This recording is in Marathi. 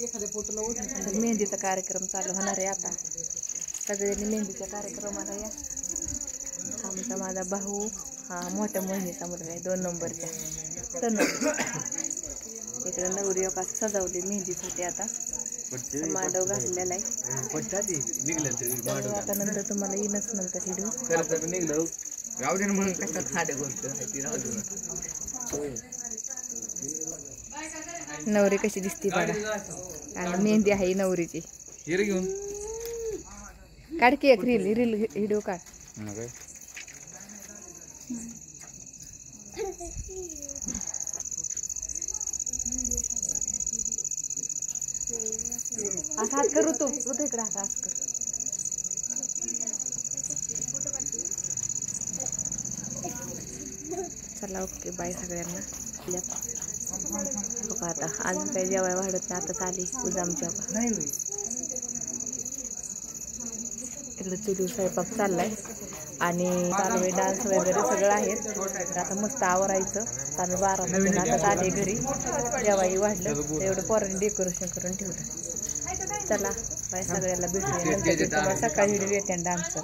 तर मेहंदीचा कार्यक्रम चालू होणार आहे आता. सगळ्यांनी मेहंदीच्या कार्यक्रमाला या. आमचा माझा भाऊ हा मोठ्या मोहिनीचा मुलगा आहे 2 नंबरच्या. इकडे नवरी असं सजवली मेहंदीसाठी. आता मांडव घातलेला आहे. आता नंतर तुम्हाला येईनच नंतर व्हिडिओ. नवरी कशी दिसती बघा. आणि मेहंदी आहे नवरीची. काढ की एक रील व्हिडिओ काढ. असं हात कर ऋतू इकडे हात कर. चला ओके बाय सगळ्यांना. आता अजून काही जेवाय वाढत नाही. आता चाली उजाम जेव्हा तिकडे चुली स्वयंपाक चाललाय आणि चालू आहे डान्स वगैरे सगळं आहे. आता मस्त आवरायचं. आम्ही 12 आता आले घरी. जेव्हाही वाढलं एवढं पोरांनी डेकोरेशन करून ठेवलं. चला बाय सगळ्याला भेटूया. सकाळी व्हिडिओ येते डान्सचा.